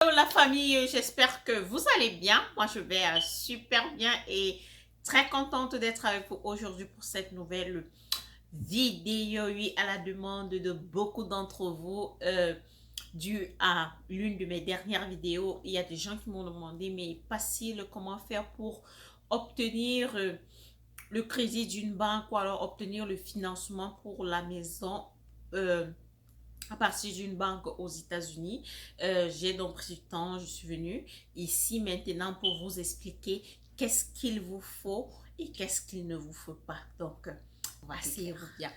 Hello la famille, j'espère que vous allez bien. Moi, je vais super bien et très contente d'être avec vous aujourd'hui pour cette nouvelle vidéo, oui, à la demande de beaucoup d'entre vous. Dû à l'une de mes dernières vidéos, il y a des gens qui m'ont demandé, mais Pacile, comment faire pour obtenir le crédit d'une banque ou alors obtenir le financement pour la maison à partir d'une banque aux États-Unis. J'ai donc pris du temps, je suis venue ici maintenant pour vous expliquer qu'est-ce qu'il vous faut et qu'est-ce qu'il ne vous faut pas. Donc, asseyez-vous bien.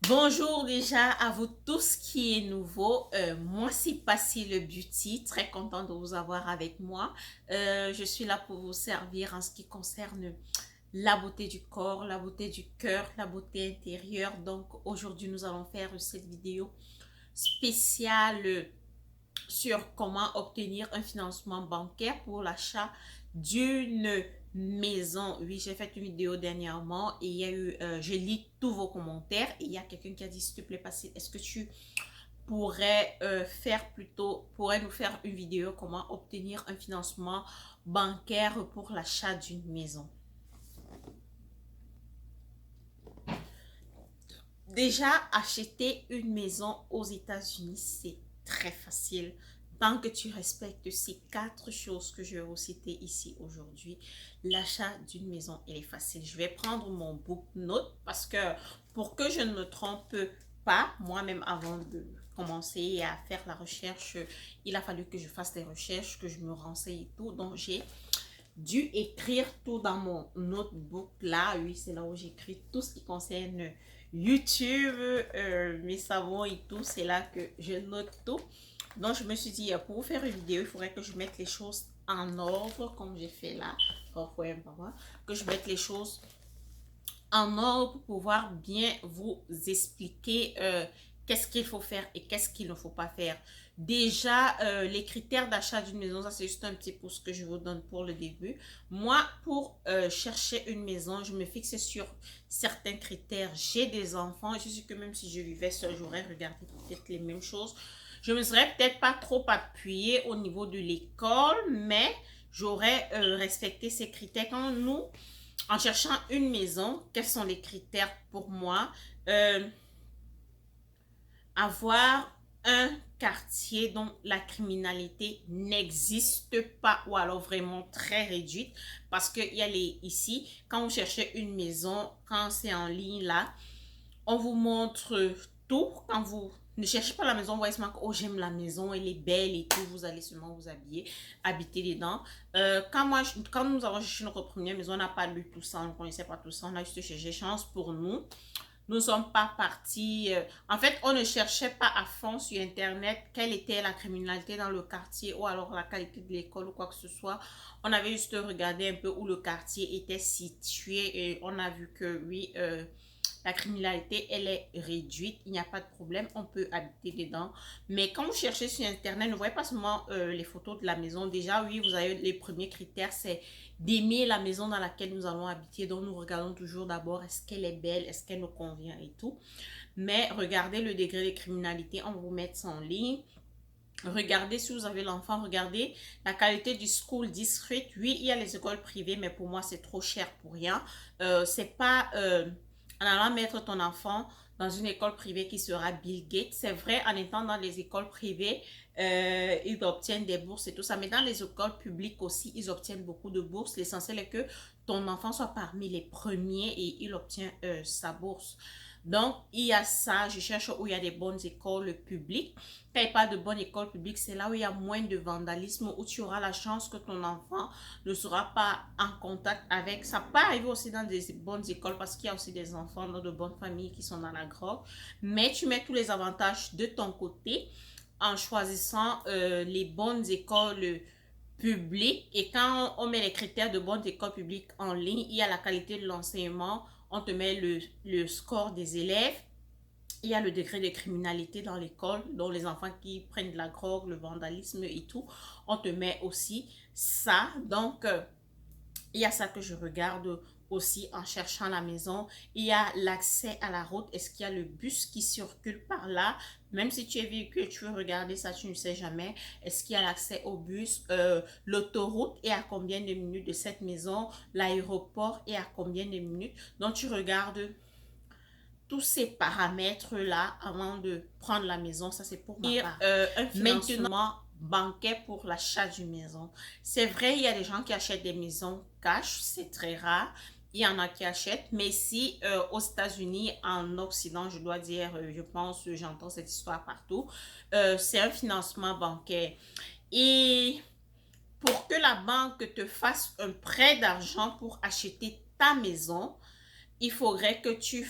Bonjour déjà à vous tous qui est nouveau. Moi, c'est Passy le Beauty. Très contente de vous avoir avec moi. Je suis là pour vous servir en ce qui concerne la beauté du corps, la beauté du cœur, la beauté intérieure. Donc aujourd'hui, nous allons faire cette vidéo spéciale sur comment obtenir un financement bancaire pour l'achat d'une maison. Oui, j'ai fait une vidéo dernièrement et il y a eu, je lis tous vos commentaires et il y a quelqu'un qui a dit, s'il te plaît, est-ce que tu pourrais pourrait nous faire une vidéo comment obtenir un financement bancaire pour l'achat d'une maison. Déjà, acheter une maison aux États-Unis, c'est très facile. Tant que tu respectes ces 4 choses que je vais vous citer ici aujourd'hui, l'achat d'une maison, il est facile. Je vais prendre mon book note parce que pour que je ne me trompe pas, moi-même avant de commencer à faire la recherche, il a fallu que je fasse des recherches, que je me renseigne et tout. Donc, j'ai dû écrire tout dans mon notebook là. Oui, c'est là où j'écris tout ce qui concerne YouTube, mes savons et tout. C'est là que je note tout. Donc, je me suis dit, pour vous faire une vidéo, il faudrait que je mette les choses en ordre, comme j'ai fait là. Que je mette les choses en ordre pour pouvoir bien vous expliquer qu'est-ce qu'il faut faire et qu'est-ce qu'il ne faut pas faire. Déjà, les critères d'achat d'une maison, ça c'est juste un petit peu ce que je vous donne pour le début. Moi, pour chercher une maison, je me fixe sur certains critères. J'ai des enfants et je suis que même si je vivais seule, j'aurais regardé peut-être les mêmes choses. Je me serais peut-être pas trop appuyée au niveau de l'école, mais j'aurais respecté ces critères. Quand nous, en cherchant une maison, quels sont les critères pour moi? Euh, Avoir un quartier dont la criminalité n'existe pas ou alors vraiment très réduite parce qu'il y a ici, quand vous cherchez une maison, quand c'est en ligne là, on vous montre tout. Quand vous ne cherchez pas la maison, vous voyez seulement que oh, j'aime la maison, elle est belle et tout, vous allez seulement vous habiller, habiter dedans. Quand nous avons cherché notre première maison, on n'a pas lu tout ça, on ne connaissait pas tout ça, on a juste cherché chance pour nous. Nous ne sommes pas partis. En fait, on ne cherchait pas à fond sur Internet quelle était la criminalité dans le quartier ou alors la qualité de l'école ou quoi que ce soit. On avait juste regardé un peu où le quartier était situé et on a vu que oui, la criminalité, elle est réduite. Il n'y a pas de problème. On peut habiter dedans. Mais quand vous cherchez sur Internet, ne voyez pas seulement les photos de la maison. Déjà, oui, vous avez les premiers critères, c'est d'aimer la maison dans laquelle nous allons habiter. Donc, nous regardons toujours d'abord est-ce qu'elle est belle, est-ce qu'elle nous convient et tout. Mais regardez le degré de criminalité. On va vous mettre ça en ligne. Regardez si vous avez l'enfant, regardez la qualité du school district. Oui, il y a les écoles privées, mais pour moi, c'est trop cher pour rien. C'est pas en allant mettre ton enfant dans une école privée qui sera Bill Gates. C'est vrai, en étant dans les écoles privées, ils obtiennent des bourses et tout ça. Mais dans les écoles publiques aussi, ils obtiennent beaucoup de bourses. L'essentiel est que ton enfant soit parmi les premiers et il obtient sa bourse. Donc, il y a ça. Je cherche où il y a des bonnes écoles publiques. Quand il n'y a pas de bonne école publique, c'est là où il y a moins de vandalisme, où tu auras la chance que ton enfant ne sera pas en contact avec. Ça peut arriver aussi dans des bonnes écoles parce qu'il y a aussi des enfants dans de bonnes familles qui sont dans la grotte. Mais tu mets tous les avantages de ton côté en choisissant les bonnes écoles publiques. Et quand on met les critères de bonnes écoles publiques en ligne, il y a la qualité de l'enseignement, on te met le score des élèves, il y a le degré de criminalité dans l'école, dont les enfants qui prennent de la drogue, le vandalisme et tout, on te met aussi ça. Donc, il y a ça que je regarde aussi en cherchant la maison. Il y a l'accès à la route. Est-ce qu'il y a le bus qui circule par là? Même si tu es véhicule, tu veux regarder ça, tu ne sais jamais. Est-ce qu'il y a l'accès au bus? L'autoroute est à combien de minutes de cette maison? L'aéroport est à combien de minutes? Donc, tu regardes tous ces paramètres-là avant de prendre la maison. Ça, c'est pour ma part. Un financement bancaire pour l'achat d'une maison. C'est vrai, il y a des gens qui achètent des maisons cash, c'est très rare. Il y en a qui achètent, mais si aux États-Unis, en Occident, je dois dire, je pense, j'entends cette histoire partout, c'est un financement bancaire. Et pour que la banque te fasse un prêt d'argent pour acheter ta maison, il faudrait que tu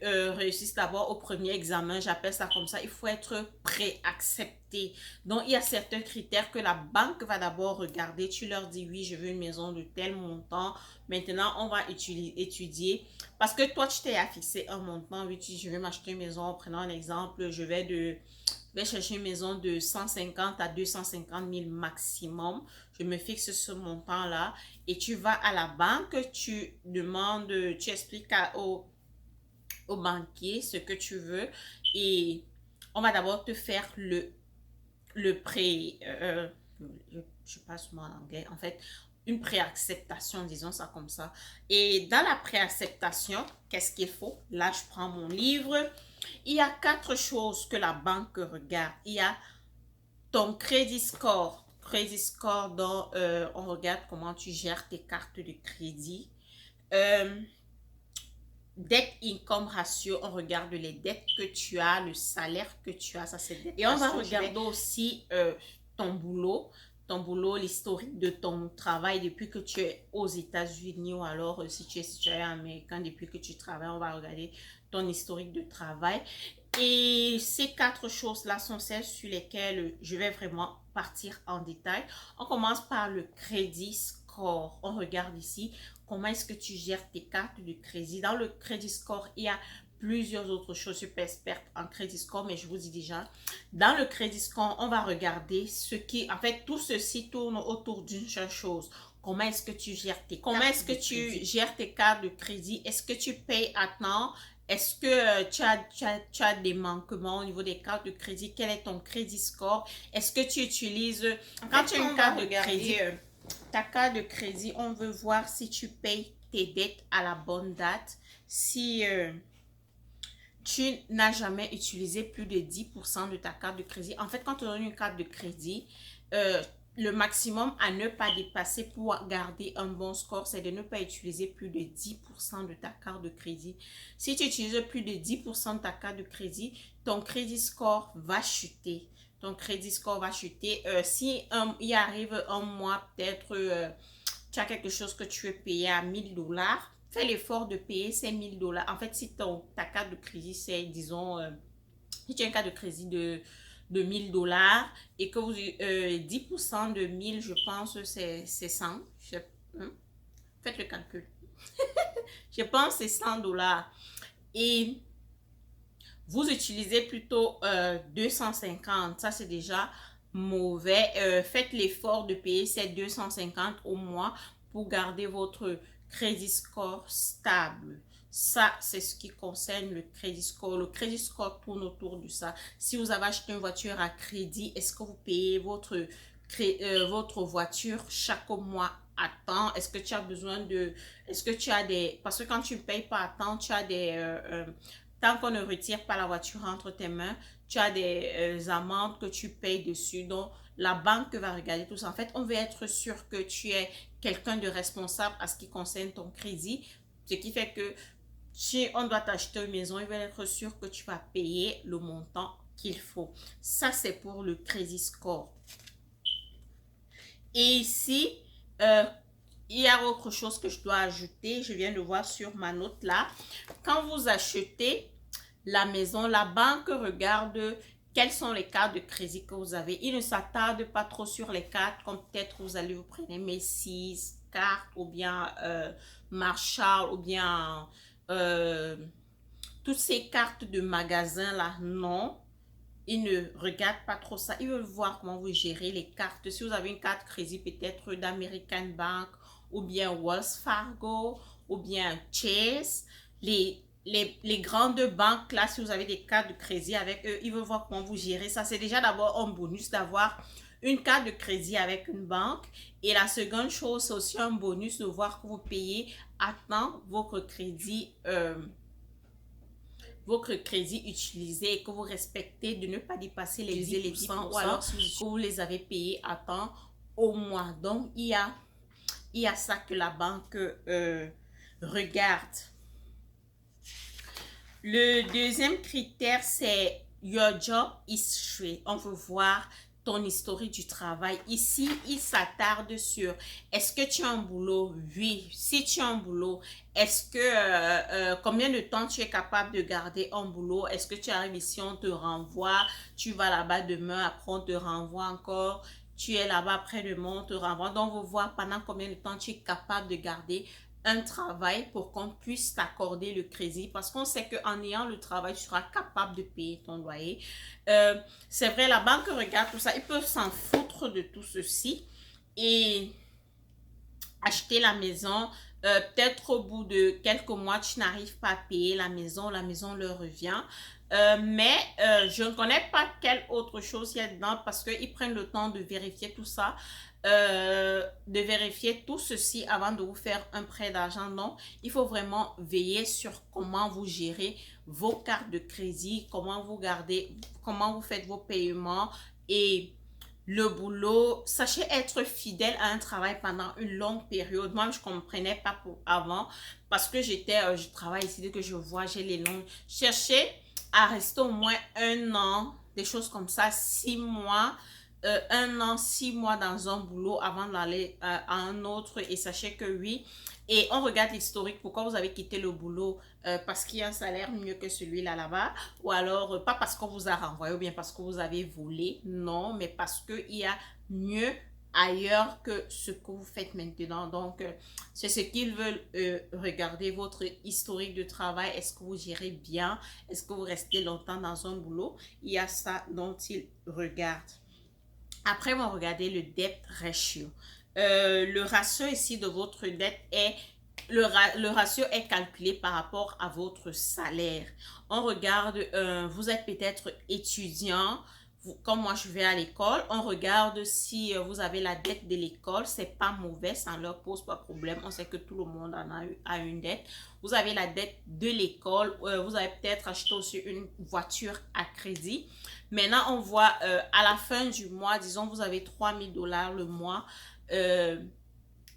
réussisses d'abord au premier examen, j'appelle ça comme ça, il faut être préaccepté. Donc, il y a certains critères que la banque va d'abord regarder. Tu leur dis, oui, je veux une maison de tel montant. Maintenant, on va étudier. Parce que toi, tu t'es affixé un montant. Oui, tu dis, je vais m'acheter une maison. Prenons un exemple, je vais chercher une maison de 150 à 250 000 maximum. Je me fixe ce montant-là et tu vas à la banque, tu demandes, tu expliques au banquier ce que tu veux et on va d'abord te faire le prêt, je passe moi en anglais, en fait, une préacceptation, disons ça comme ça. Et dans la préacceptation, qu'est-ce qu'il faut? Là, je prends mon livre. Il y a 4 choses que la banque regarde. Il y a ton crédit score. Crédit score, dont on regarde comment tu gères tes cartes de crédit. Debt income ratio, on regarde les dettes que tu as, le salaire que tu as, ça c'est dette. Et on va regarder aussi ton boulot, l'historique de ton travail depuis que tu es aux États-Unis ou alors si tu es citoyen américain depuis que tu travailles, on va regarder ton historique de travail. Et ces 4 choses-là sont celles sur lesquelles je vais vraiment partir en détail. On commence par le crédit score. On regarde ici comment est-ce que tu gères tes cartes de crédit. Dans le crédit score, il y a plusieurs autres choses. Je suis pas experte en crédit score, mais je vous dis déjà, dans le crédit score, on va regarder ce qui, en fait, tout ceci tourne autour d'une seule chose. Comment est-ce que tu gères tes cartes de crédit? Est-ce que tu payes à temps? Est-ce que tu as des manquements au niveau des cartes de crédit? Quel est ton crédit score? Est-ce que tu utilises, quand tu as une carte de crédit, ta carte de crédit, on veut voir si tu payes tes dettes à la bonne date, si tu n'as jamais utilisé plus de 10% de ta carte de crédit. En fait, quand tu donnes une carte de crédit, le maximum à ne pas dépasser pour garder un bon score, c'est de ne pas utiliser plus de 10% de ta carte de crédit. Si tu utilises plus de 10% de ta carte de crédit, ton crédit score va chuter. Ton crédit score va chuter. Si il arrive un mois, peut-être tu as quelque chose que tu veux payer à 1000 $, fais l'effort de payer ces 1000 $. En fait, si ta carte de crédit, c'est, disons, si tu as une carte de crédit de 1000 $ et que vous 10% de 1000, je pense, c'est 100. Faites le calcul. Je pense que c'est 100 $. Et vous utilisez plutôt 250. Ça, c'est déjà mauvais. Faites l'effort de payer ces 250 au mois pour garder votre crédit score stable. Ça, c'est ce qui concerne le crédit score. Le crédit score tourne autour de ça. Si vous avez acheté une voiture à crédit, est-ce que vous payez votre voiture chaque mois à temps? Est-ce que tu as besoin de... Est-ce que tu as des... Parce que quand tu ne payes pas à temps, tu as des... tant qu'on ne retire pas la voiture entre tes mains, tu as des amendes que tu payes dessus. Donc, la banque va regarder tout ça. En fait, on veut être sûr que tu es quelqu'un de responsable à ce qui concerne ton crédit. Ce qui fait que si on doit t'acheter une maison, il va être sûr que tu vas payer le montant qu'il faut. Ça, c'est pour le crédit score. Et ici, il y a autre chose que je dois ajouter. Je viens de voir sur ma note là. Quand vous achetez la maison, la banque regarde quelles sont les cartes de crédit que vous avez. Il ne s'attarde pas trop sur les cartes, comme peut-être vous allez vous prendre Macy's carte ou bien Marshall ou bien toutes ces cartes de magasin là. Non, ils ne regardent pas trop ça. Ils veulent voir comment vous gérez les cartes. Si vous avez une carte crédit peut-être d'American Bank ou bien Wells Fargo ou bien Chase, les les grandes banques, là, si vous avez des cartes de crédit avec eux, ils veulent voir comment vous gérez ça. C'est déjà d'abord un bonus d'avoir une carte de crédit avec une banque. Et la seconde chose, c'est aussi un bonus de voir que vous payez à temps votre crédit utilisé et que vous respectez de ne pas dépasser les 10% ou alors que vous les avez payés à temps au mois. Donc, il y a ça que la banque regarde. Le deuxième critère, c'est your job history. On veut voir ton historique du travail. Ici, il s'attarde sur est-ce que tu as un boulot? Oui. Si tu as un boulot, est-ce que combien de temps tu es capable de garder un boulot? Est-ce que tu arrives ici, on te renvoie, tu vas là-bas demain, après on te renvoie encore, tu es là-bas après-demain, on te renvoie. Donc, on veut voir pendant combien de temps tu es capable de garder un travail pour qu'on puisse t'accorder le crédit parce qu'on sait qu'en ayant le travail, tu seras capable de payer ton loyer. C'est vrai, la banque regarde tout ça. Ils peuvent s'en foutre de tout ceci et acheter la maison. Peut-être au bout de quelques mois, tu n'arrives pas à payer la maison leur revient. Mais je ne connais pas quelle autre chose il y a dedans parce qu'ils prennent le temps de vérifier tout ça, de vérifier tout ceci avant de vous faire un prêt d'argent. Non, il faut vraiment veiller sur comment vous gérez vos cartes de crédit, comment vous faites vos paiements et le boulot. Sachez être fidèle à un travail pendant une longue période. Moi, je ne comprenais pas avant parce que je travaille ici, dès que je vois, j'ai les longues. Cherchez à rester au moins un an, des choses comme ça, 6 mois, 1 an, 6 mois dans un boulot avant d'aller à un autre. Et sachez que oui, et on regarde l'historique, pourquoi vous avez quitté le boulot, parce qu'il y a un salaire mieux que celui-là là-bas, ou alors pas parce qu'on vous a renvoyé ou bien parce que vous avez volé, non, mais parce qu'il y a mieux ailleurs que ce que vous faites maintenant. Donc, c'est ce qu'ils veulent regarder, votre historique de travail. Est-ce que vous gérez bien? Est-ce que vous restez longtemps dans un boulot? Il y a ça dont ils regardent. Après, on va regarder le debt ratio. Le ratio ici de votre dette est le ratio est calculé par rapport à votre salaire. On regarde, vous êtes peut-être étudiant, comme moi je vais à l'école, on regarde si vous avez la dette de l'école, c'est pas mauvais, ça ne leur pose pas de problème. On sait que tout le monde a une dette. Vous avez la dette de l'école, vous avez peut-être acheté aussi une voiture à crédit. Maintenant, on voit à la fin du mois, disons, vous avez 3 000 $ le mois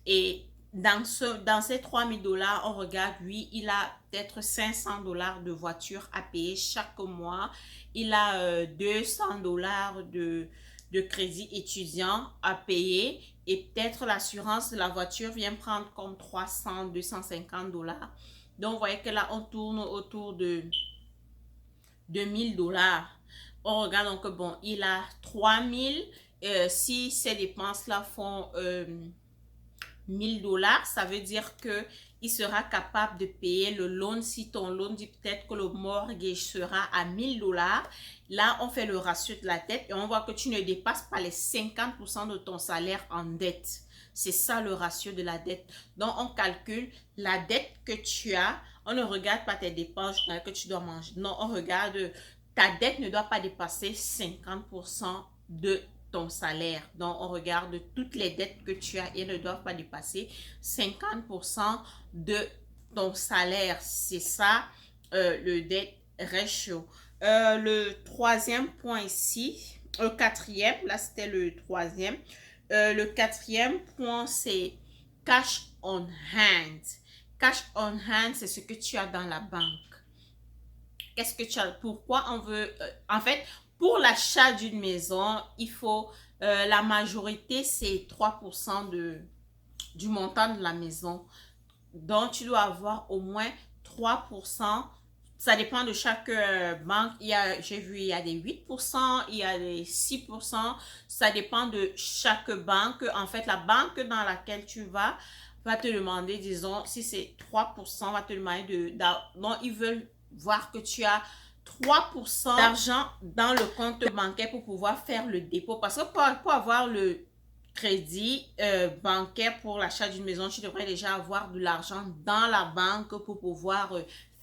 et dans ces 3 000 $, on regarde, lui, il a peut-être 500 $ de voiture à payer chaque mois. Il a 200 $ de crédit étudiant à payer et peut-être l'assurance de la voiture vient prendre comme 300, 250 $. Donc, vous voyez que là, on tourne autour de 1 000 $. On regarde donc, bon, il a 3 000. Si ces dépenses-là font 1 000 $, ça veut dire que il sera capable de payer le loan. Si ton loan dit peut-être que le mortgage sera à 1 000 $, là, on fait le ratio de la dette et on voit que tu ne dépasses pas les 50% de ton salaire en dette. C'est ça le ratio de la dette. Donc, on calcule la dette que tu as. On ne regarde pas tes dépenses que tu dois manger. Non, on regarde ta dette ne doit pas dépasser 50% de ton salaire. Donc, on regarde toutes les dettes que tu as et ne doivent pas dépasser 50% de ton salaire. C'est ça, le debt ratio. Le troisième point ici, le quatrième, là c'était le troisième. Le quatrième point, c'est cash on hand. Cash on hand, c'est ce que tu as dans la banque. Qu'est-ce que tu as? Pourquoi on veut... en fait, pour l'achat d'une maison, il faut... la majorité, c'est 3% du montant de la maison. Donc, tu dois avoir au moins 3%. Ça dépend de chaque banque. J'ai vu, il y a des 8%, il y a des 6%. Ça dépend de chaque banque. En fait, la banque dans laquelle tu vas te demander, disons, si c'est 3%, va te demander donc, ils veulent voir que tu as 3% d'argent dans le compte bancaire pour pouvoir faire le dépôt. Parce que pour avoir le crédit bancaire pour l'achat d'une maison, tu devrais déjà avoir de l'argent dans la banque pour pouvoir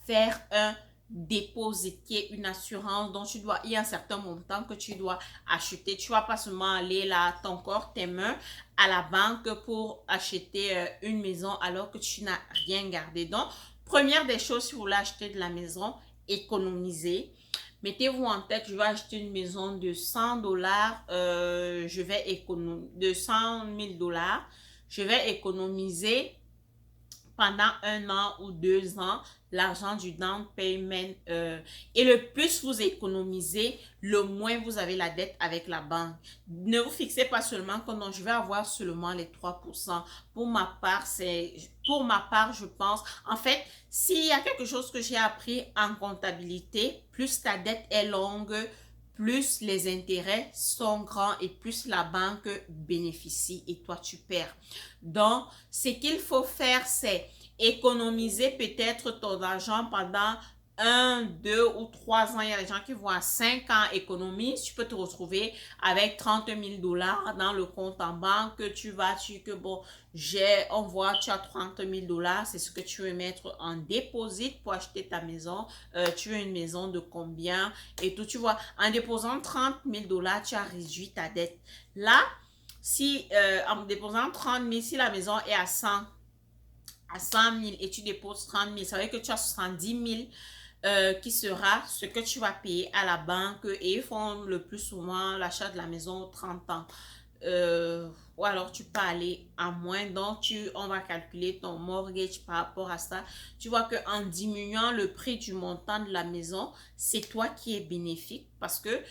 faire un déposit, qui est une assurance dont il y a un certain montant que tu dois acheter. Tu vas pas seulement aller là, ton corps, tes mains à la banque pour acheter une maison alors que tu n'as rien gardé. Donc, première des choses, si vous voulez acheter de la maison, économiser. Mettez-vous en tête, je vais acheter une maison de 100 dollars, je vais économiser de 100 000 dollars, je vais économiser pendant 1 an ou 2 ans l'argent du down payment. Et le plus vous économisez, le moins vous avez la dette avec la banque. Ne vous fixez pas seulement que non, je vais avoir seulement les 3%. Pour ma part, je pense, en fait, s'il y a quelque chose que j'ai appris en comptabilité, plus ta dette est longue, plus les intérêts sont grands et plus la banque bénéficie et toi tu perds. Donc, ce qu'il faut faire, c'est économiser peut-être ton argent pendant 1, 2 ou 3 ans. Il y a des gens qui vont à 5 ans économie. Tu peux te retrouver avec 30 000 dollars dans le compte en banque. On voit, tu as 30 000 dollars. C'est ce que tu veux mettre en dépôt pour acheter ta maison. Tu veux une maison de combien et tout. Tu vois, en déposant 30 000 dollars, tu as réduit ta dette. Là, en déposant 30 000, si la maison est à 100 000 et tu déposes 30 000, ça veut dire que tu as 70 000 qui sera ce que tu vas payer à la banque et ils font le plus souvent l'achat de la maison 30 ans. Ou alors tu peux aller à moins, donc on va calculer ton mortgage par rapport à ça. Tu vois qu'en diminuant le prix du montant de la maison, c'est toi qui es bénéfique parce que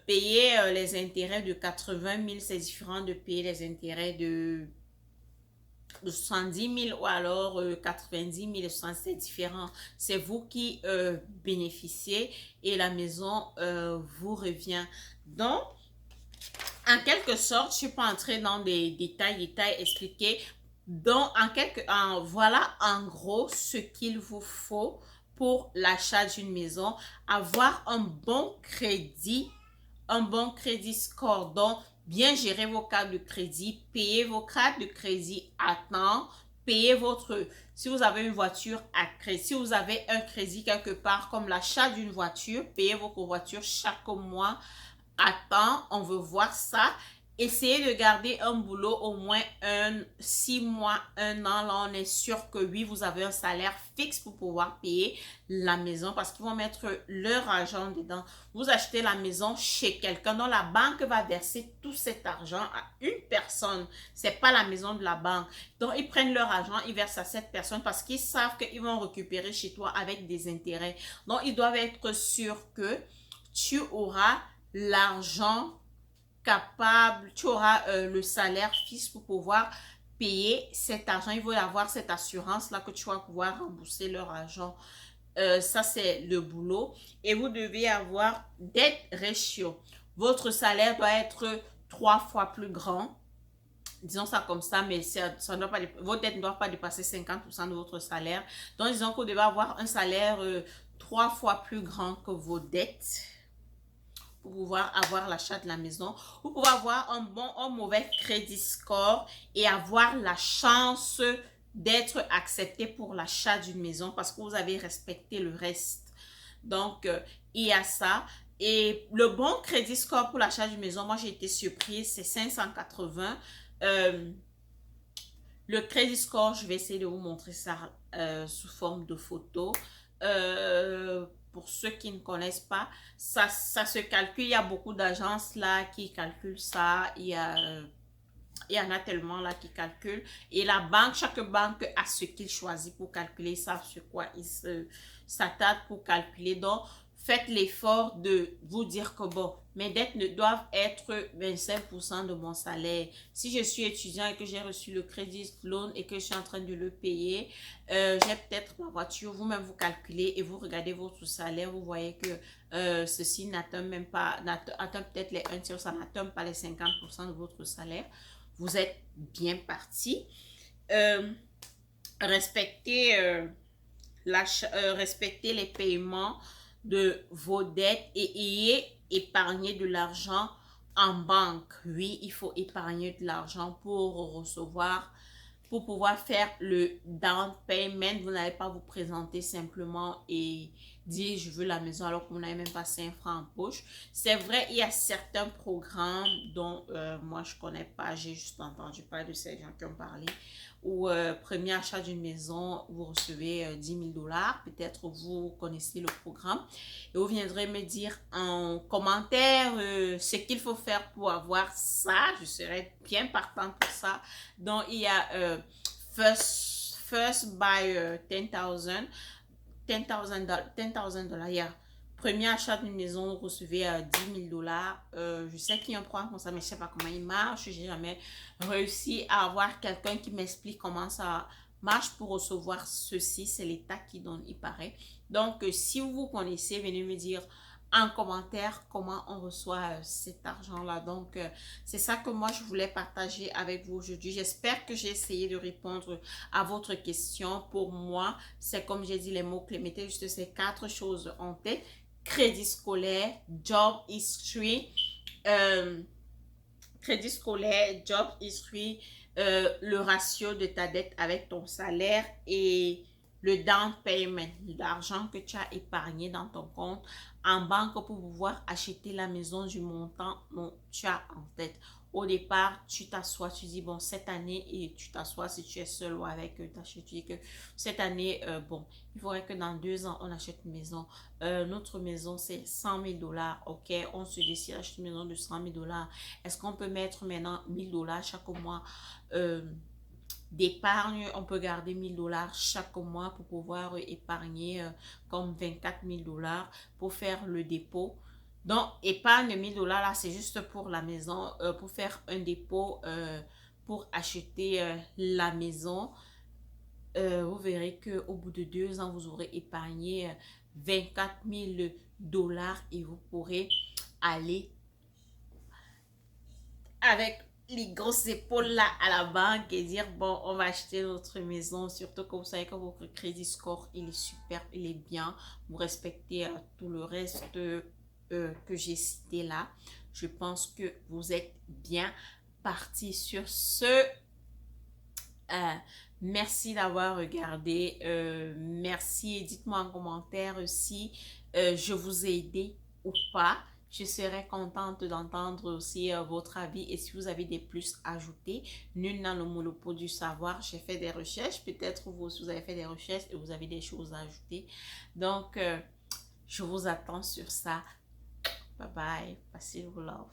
payer les intérêts de 80 000, c'est différent de payer les intérêts de 70 000 ou alors 90 000, c'est différent. C'est vous qui bénéficiez et la maison vous revient. Donc, en quelque sorte, je ne suis pas entrée dans des détails expliqués. Donc, voilà en gros ce qu'il vous faut pour l'achat d'une maison. Avoir un bon crédit score. Donc, bien gérer vos cartes de crédit, payer vos cartes de crédit à temps, payer si vous avez une voiture à crédit, si vous avez un crédit quelque part comme l'achat d'une voiture, payez votre voiture chaque mois à temps, on veut voir ça. Essayez de garder un boulot au moins 6 mois, 1 an. Là, on est sûr que oui, vous avez un salaire fixe pour pouvoir payer la maison parce qu'ils vont mettre leur argent dedans. Vous achetez la maison chez quelqu'un dont la banque va verser tout cet argent à une personne. C'est pas la maison de la banque. Donc, ils prennent leur argent, ils versent à cette personne parce qu'ils savent qu'ils vont récupérer chez toi avec des intérêts. Donc, ils doivent être sûrs que tu auras l'argent capable, tu auras le salaire fixe pour pouvoir payer cet argent. Il faut avoir cette assurance-là que tu vas pouvoir rembourser leur argent. Ça, c'est le boulot. Et vous devez avoir debt ratio. Votre salaire doit être 3 fois plus grand. Disons ça comme ça, mais ça doit pas, vos dettes ne doivent pas dépasser 50% de votre salaire. Donc, disons que vous devez avoir un salaire 3 fois plus grand que vos dettes pour pouvoir avoir l'achat de la maison. Vous pouvez avoir un mauvais crédit score et avoir la chance d'être accepté pour l'achat d'une maison parce que vous avez respecté le reste. Donc, il y a ça. Et le bon crédit score pour l'achat d'une maison, moi j'ai été surprise, c'est 580. Le crédit score, je vais essayer de vous montrer ça sous forme de photo. Pour ceux qui ne connaissent pas, ça se calcule. Il y a beaucoup d'agences là qui calculent ça. Il y en a tellement là qui calculent. Et chaque banque a ce qu'il choisit pour calculer. Ils savent sur quoi ils s'attardent pour calculer. Donc, faites l'effort de vous dire que bon, mes dettes ne doivent être 25% de mon salaire. Si je suis étudiant et que j'ai reçu le crédit loan et que je suis en train de le payer, j'ai peut-être ma voiture. Vous-même, vous calculez et vous regardez votre salaire. Vous voyez que ceci n'atteint même pas, atteint peut-être les 1 tiers, ça n'atteint pas les 50% de votre salaire. Vous êtes bien parti. Respectez les paiements de vos dettes et ayez épargné de l'argent en banque. Oui, il faut épargner de l'argent pour recevoir pour pouvoir faire le down payment. Vous n'allez pas vous présenter simplement et dire je veux la maison alors que vous n'avez même pas 5 francs en poche. C'est vrai, il y a certains programmes dont moi je connais pas, j'ai juste entendu parler de ces gens qui ont parlé. Ou premier achat d'une maison, vous recevez 10 000 $. Peut-être vous connaissez le programme. Et vous viendrez me dire en commentaire ce qu'il faut faire pour avoir ça. Je serais bien partant pour ça. Donc, il y a first buy 10,000 $. Il y a premier achat d'une maison, vous recevez 10 000 $. Je sais qu'il y a un programme comme ça, mais je ne sais pas comment il marche. Je n'ai jamais réussi à avoir quelqu'un qui m'explique comment ça marche pour recevoir ceci. C'est l'État qui donne, il paraît. Donc, si vous connaissez, venez me dire en commentaire comment on reçoit cet argent-là. Donc, c'est ça que moi, je voulais partager avec vous aujourd'hui. J'espère que j'ai essayé de répondre à votre question. Pour moi, c'est comme j'ai dit les mots-clés. Mettez juste ces 4 choses en tête. Crédit scolaire, job history, crédit scolaire, job history, le ratio de ta dette avec ton salaire et le down payment, l'argent que tu as épargné dans ton compte en banque pour pouvoir acheter la maison du montant dont tu as en tête. Au départ, tu t'assois, tu dis, bon, cette année, et tu t'assois si tu es seul ou avec ta chérie, tu dis que cette année, bon, il faudrait que dans 2 ans, on achète une maison. Notre maison, c'est 100 000 $, ok, on se décide d'acheter une maison de 100 000 $. Est-ce qu'on peut mettre maintenant 1 000 $ chaque mois d'épargne? On peut garder 1 000 $ chaque mois pour pouvoir épargner comme 24 000 $ pour faire le dépôt. Donc, épargne 1 000 $ là, c'est juste pour la maison, pour faire un dépôt, pour acheter la maison. Vous verrez qu'au bout de 2 ans, vous aurez épargné 24 000 $ et vous pourrez aller avec les grosses épaules là à la banque et dire bon, on va acheter notre maison. Surtout que vous savez que votre crédit score, il est super, il est bien. Vous respectez tout le reste que j'ai cité là. Je pense que vous êtes bien parti sur ce. Merci d'avoir regardé. Merci. Dites-moi en commentaire si je vous ai aidé ou pas. Je serais contente d'entendre aussi votre avis et si vous avez des plus à ajouter. Nul n'a le monopole du savoir. J'ai fait des recherches. Peut-être vous aussi vous avez fait des recherches et vous avez des choses à ajouter. Donc, je vous attends sur ça. Bye bye. Passez vos love.